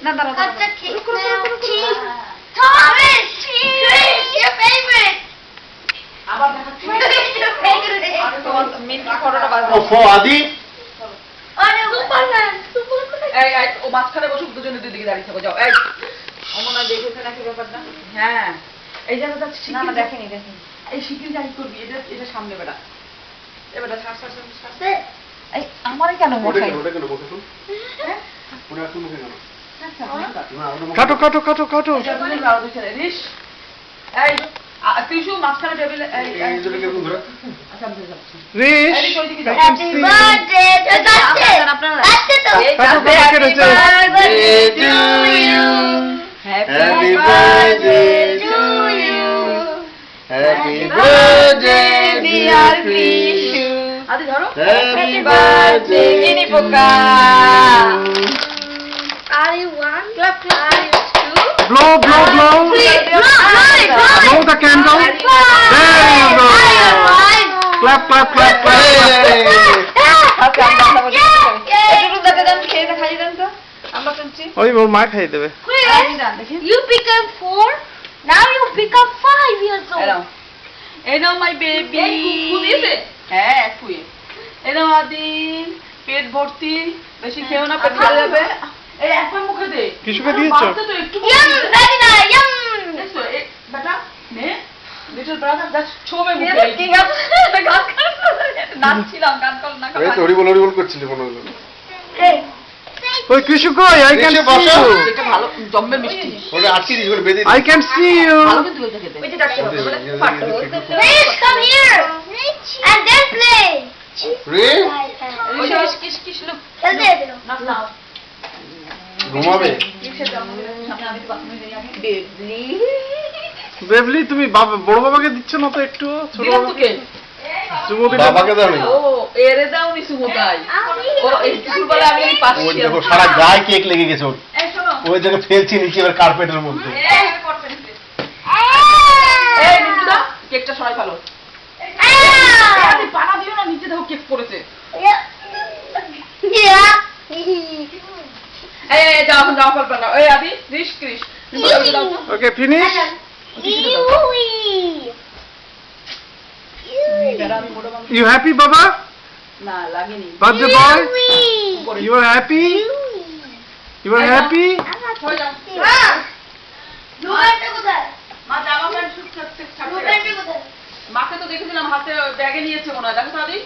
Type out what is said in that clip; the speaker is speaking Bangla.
না দাঁড়াও আবার আদি ও মাঝখানে বসুক, দুজনে দুই দিকে দাঁড়িয়ে থাকো। যাও এই অমনা দেখেছে নাকি ব্যাপারটা? হ্যাঁ এই জায়গাটা না না দেখেনি এই শিখির যাই করবি, এটা সামনে বেটা এবারে ছাড় ছাড় ছাড়। এই আমারই কেন বসাই? ওটা কেন বসাছো? হ্যাঁ ওটা এখন মুখে কেন? কাটো কাটো কাটো কাটো রিশ। এই টিস্যু মাঝখানে টেবিলে এই এইগুলো কি ঘুরে? আচ্ছা আমি যাচ্ছি রিশ। হ্যাপি বার্থডে টু গাছে আপনারা আছে তো happy birthday to you happy birthday to you happy birthday dear টিস্যু আদি ধরো হ্যাপি বার্থডে মিনি পোকা। Are you one? Clap clap. Are you two? Blow blow blow. Please blow the candle. There you go. Clap clap clap clap. ওই ওর মা খাইয়ে দেবে। You become 4. Now you become 5 years old. এই নাও মাই বেবি। খুদিয়েছে? হ্যাঁ খুয়ে। এই নাও আদিন পেট ভর্তি, বেশি খেও না পেট ভরে যাবে। এই একবার মুখে দে। কিছুকে দিয়েছো? বাচ্চা তো একটু Yum, very nice. Yum. দেখো এই বেটা নে লিটল ব্রাদার দ্যাট ছোবে মুখে। কি গান নাচছিলাম, গান কল না। এই তো হরিবল করছিলি মনে হলো। Hey. ওই কৃষু কই? I can see you. এটা ভালো জম্মে মিষ্টি। ওরে আটকে দিস, ওরে বেঁধে দিস। I can see you. ভালো কিন্তু ওইটা খেতে। ওই যে ডাকতে হবে বলে ফাটো। Please come here. And then play. রে ওই যে কিস কিস লোক चल दे दो. না না ঘুমাবে। কিসে যাবো সামনে আমি তো বাথরুমে যাই আগে। বেবলি বেবলি তুমি বড় বাবাকে দিচ্ছ না তো একটু? ছোট দিলাম তোকে। সুমতি বাবাকে দাও না। ও এরে দাও নি সুমতাই। ও এই দুপুরবেলা আমি এই পাশে ওই দেখো সারা গায়ে কেক লেগে গেছে ওর। এই শোনো ওই জায়গা ফেলছি নিচে এবার কার্পেটের মধ্যে। এই করতে নিতে। এই নিচুদা কেকটা সরাই ফেলো। আরে পানা দিও না, নিচে দেখো কেক পড়েছে। Yeah. এই দাও এখন দাও ফেল ফেল। এই আদি রিশ ক্রিশ ওকে ফিনিশ। ইউ হ্যাপি বাবা? না লাগেনি। Birthday boy you are happy? You are happy? হয়ে যাও। রুবেনটা কোথায়? মা জামা প্যান্ট শুট ছাড়তে রুবেনটা কোথায়? মাকে তো দেখেছিলাম হাতে ব্যাগে নিয়েছে মনে হয়, দেখো তো আদি।